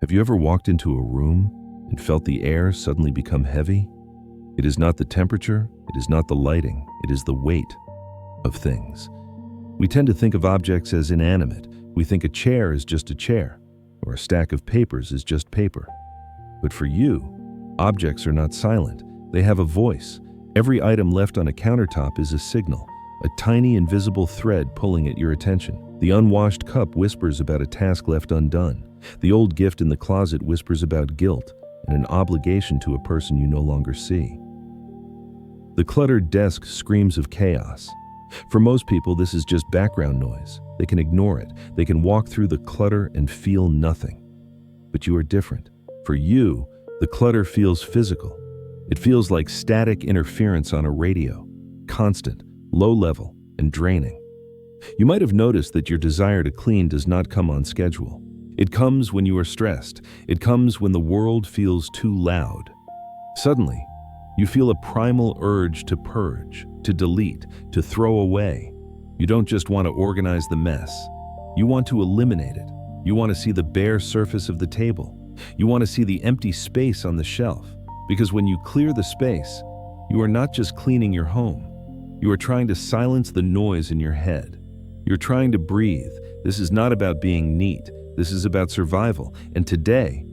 Have you ever walked into a room and felt the air suddenly become heavy? It is not the temperature, it is not the lighting, it is the weight of things. We tend to think of objects as inanimate. We think a chair is just a chair, or a stack of papers is just paper. But for you, objects are not silent. They have a voice. Every item left on a countertop is a signal, a tiny invisible thread pulling at your attention. The unwashed cup whispers about a task left undone. The old gift in the closet whispers about guilt and an obligation to a person you no longer see. The cluttered desk screams of chaos. For most people, this is just background noise. They can ignore it. They can walk through the clutter and feel nothing. But you are different. For you, the clutter feels physical. It feels like static interference on a radio, constant, low level, and draining. You might have noticed that your desire to clean does not come on schedule. It comes when you are stressed. It comes when the world feels too loud. Suddenly, you feel a primal urge to purge, to delete, to throw away. You don't just want to organize the mess. You want to eliminate it. You want to see the bare surface of the table. You want to see the empty space on the shelf. Because when you clear the space, you are not just cleaning your home. You are trying to silence the noise in your head. You're trying to breathe. This is not about being neat. This is about survival. And today,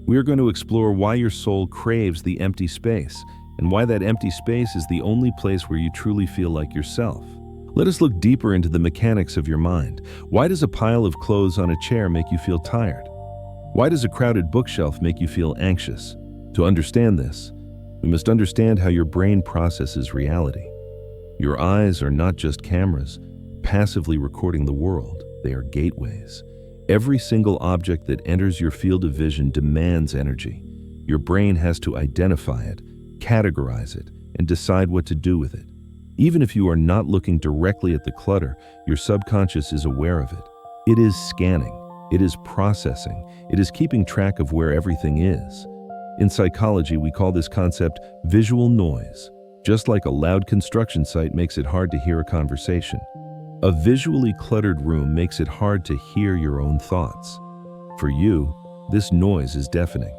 we are going to explore why your soul craves the empty space and why that empty space is the only place where you truly feel like yourself. Let us look deeper into the mechanics of your mind. Why does a pile of clothes on a chair make you feel tired? Why does a crowded bookshelf make you feel anxious? To understand this, we must understand how your brain processes reality. Your eyes are not just cameras, passively recording the world. They are gateways. Every single object that enters your field of vision demands energy. Your brain has to identify it, categorize it, and decide what to do with it. Even if you are not looking directly at the clutter, your subconscious is aware of it. It is scanning. It is processing. It is keeping track of where everything is. In psychology, we call this concept visual noise. Just like a loud construction site makes it hard to hear a conversation, a visually cluttered room makes it hard to hear your own thoughts. For you, this noise is deafening.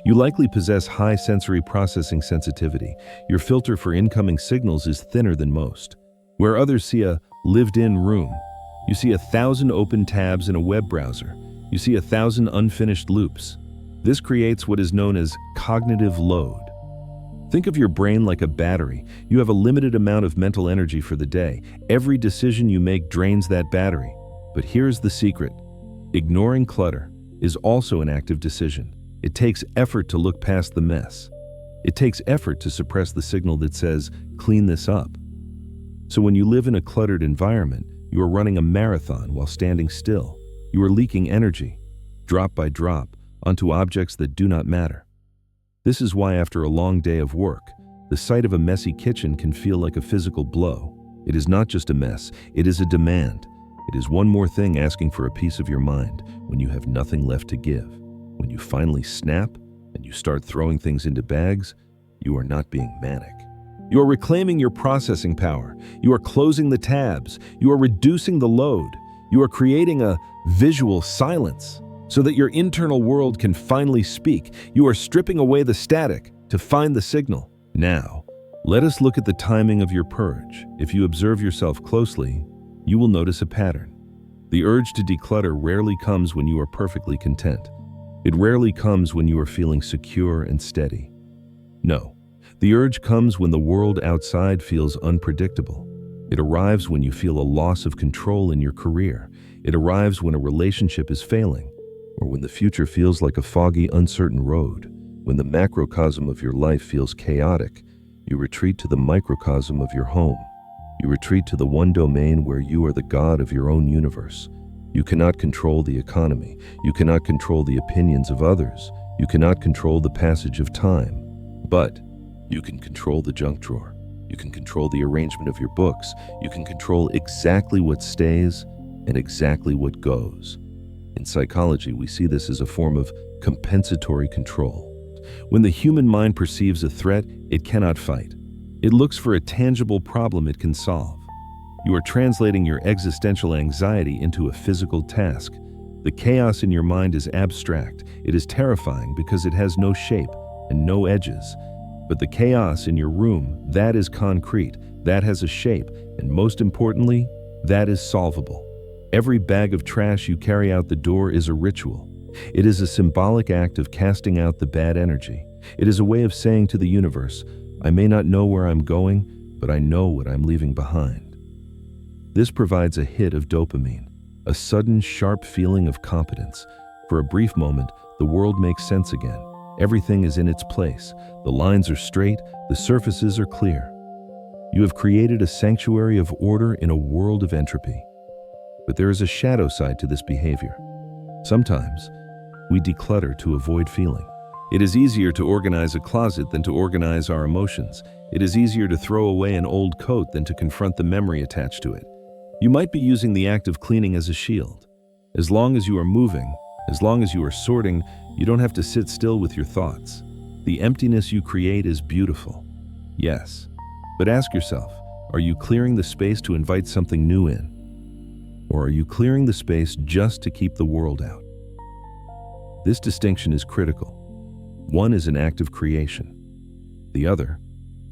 You likely possess high sensory processing sensitivity. Your filter for incoming signals is thinner than most. Where others see a lived-in room, you see 1,000 open tabs in a web browser. You see 1,000 unfinished loops. This creates what is known as cognitive load. Think of your brain like a battery. You have a limited amount of mental energy for the day. Every decision you make drains that battery. But here's the secret. Ignoring clutter is also an active decision. It takes effort to look past the mess. It takes effort to suppress the signal that says, clean this up. So when you live in a cluttered environment, you are running a marathon while standing still. You are leaking energy, drop by drop, onto objects that do not matter. This is why after a long day of work, the sight of a messy kitchen can feel like a physical blow. It is not just a mess, it is a demand. It is one more thing asking for a piece of your mind when you have nothing left to give. When you finally snap and you start throwing things into bags, you are not being manic. You are reclaiming your processing power. You are closing the tabs. You are reducing the load. You are creating a visual silence so that your internal world can finally speak. You are stripping away the static to find the signal. Now, let us look at the timing of your purge. If you observe yourself closely, you will notice a pattern. The urge to declutter rarely comes when you are perfectly content. It rarely comes when you are feeling secure and steady. No, the urge comes when the world outside feels unpredictable. It arrives when you feel a loss of control in your career. It arrives when a relationship is failing, or when the future feels like a foggy, uncertain road. When the macrocosm of your life feels chaotic, you retreat to the microcosm of your home. You retreat to the one domain where you are the god of your own universe. You cannot control the economy. You cannot control the opinions of others. You cannot control the passage of time. But you can control the junk drawer. You can control the arrangement of your books. You can control exactly what stays and exactly what goes. In psychology, we see this as a form of compensatory control. When the human mind perceives a threat, it cannot fight. It looks for a tangible problem it can solve. You are translating your existential anxiety into a physical task. The chaos in your mind is abstract. It is terrifying because it has no shape and no edges. But the chaos in your room, that is concrete, that has a shape, and most importantly, that is solvable. Every bag of trash you carry out the door is a ritual. It is a symbolic act of casting out the bad energy. It is a way of saying to the universe, I may not know where I'm going, but I know what I'm leaving behind. This provides a hit of dopamine, a sudden, sharp feeling of competence. For a brief moment, the world makes sense again. Everything is in its place. The lines are straight, the surfaces are clear. You have created a sanctuary of order in a world of entropy. But there is a shadow side to this behavior. Sometimes, we declutter to avoid feeling. It is easier to organize a closet than to organize our emotions. It is easier to throw away an old coat than to confront the memory attached to it. You might be using the act of cleaning as a shield. As long as you are moving, as long as you are sorting, you don't have to sit still with your thoughts. The emptiness you create is beautiful. Yes. But ask yourself, are you clearing the space to invite something new in? Or are you clearing the space just to keep the world out? This distinction is critical. One is an act of creation. The other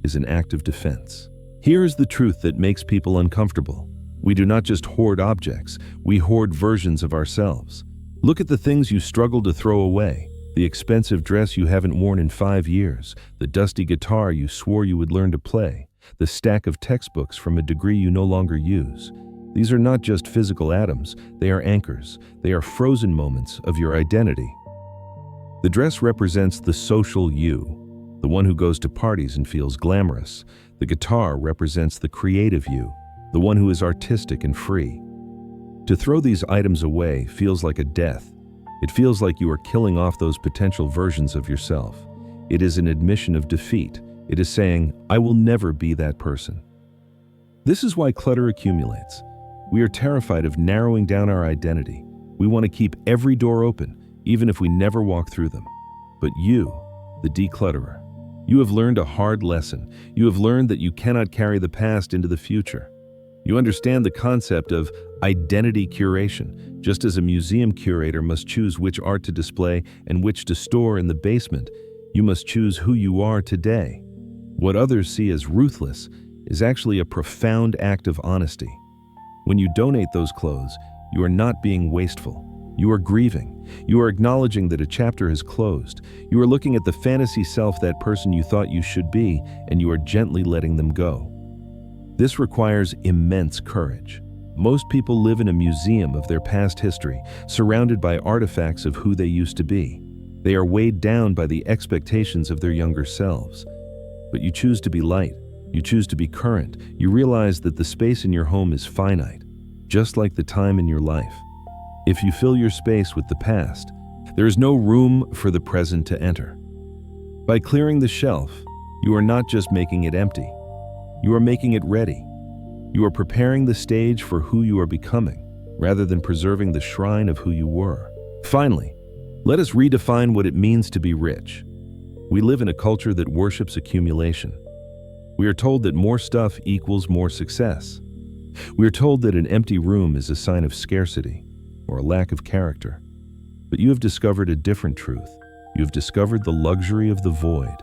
is an act of defense. Here is the truth that makes people uncomfortable. We do not just hoard objects, we hoard versions of ourselves. Look at the things you struggle to throw away, the expensive dress you haven't worn in 5 years, the dusty guitar you swore you would learn to play, the stack of textbooks from a degree you no longer use. These are not just physical atoms, they are anchors. They are frozen moments of your identity. The dress represents the social you, the one who goes to parties and feels glamorous. The guitar represents the creative you, the one who is artistic and free. To throw these items away feels like a death. It feels like you are killing off those potential versions of yourself. It is an admission of defeat. It is saying, I will never be that person. This is why clutter accumulates. We are terrified of narrowing down our identity. We want to keep every door open, even if we never walk through them. But you, the declutterer, you have learned a hard lesson. You have learned that you cannot carry the past into the future. You understand the concept of identity curation. Just as a museum curator must choose which art to display and which to store in the basement, you must choose who you are today. What others see as ruthless is actually a profound act of honesty. When you donate those clothes, you are not being wasteful. You are grieving. You are acknowledging that a chapter has closed. You are looking at the fantasy self, that person you thought you should be, and you are gently letting them go. This requires immense courage. Most people live in a museum of their past history, surrounded by artifacts of who they used to be. They are weighed down by the expectations of their younger selves. But you choose to be light. You choose to be current. You realize that the space in your home is finite, just like the time in your life. If you fill your space with the past, there is no room for the present to enter. By clearing the shelf, you are not just making it empty. You are making it ready. You are preparing the stage for who you are becoming, rather than preserving the shrine of who you were. Finally, let us redefine what it means to be rich. We live in a culture that worships accumulation. We are told that more stuff equals more success. We are told that an empty room is a sign of scarcity or a lack of character. But you have discovered a different truth. You have discovered the luxury of the void.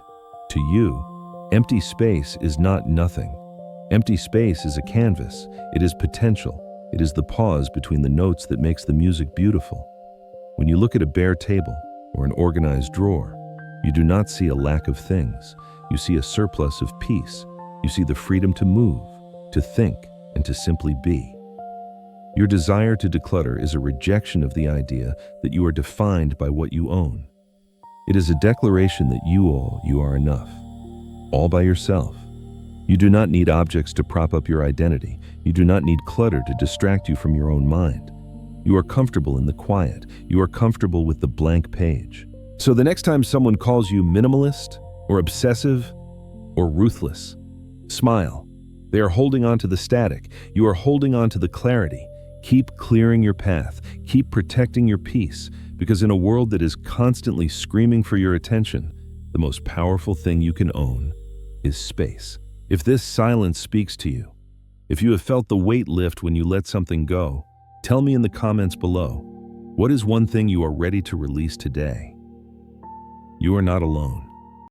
To you, empty space is not nothing. Empty space is a canvas. It is potential. It is the pause between the notes that makes the music beautiful. When you look at a bare table or an organized drawer, you do not see a lack of things. You see a surplus of peace. You see the freedom to move, to think, and to simply be. Your desire to declutter is a rejection of the idea that you are defined by what you own. It is a declaration that you are enough, all by yourself. You do not need objects to prop up your identity. You do not need clutter to distract you from your own mind. You are comfortable in the quiet. You are comfortable with the blank page. So the next time someone calls you minimalist, or obsessive, or ruthless, smile. They are holding on to the static. You are holding on to the clarity. Keep clearing your path. Keep protecting your peace, because in a world that is constantly screaming for your attention, the most powerful thing you can own is space. If this silence speaks to you, if you have felt the weight lift when you let something go, tell me in the comments below. What is one thing you are ready to release today? You are not alone.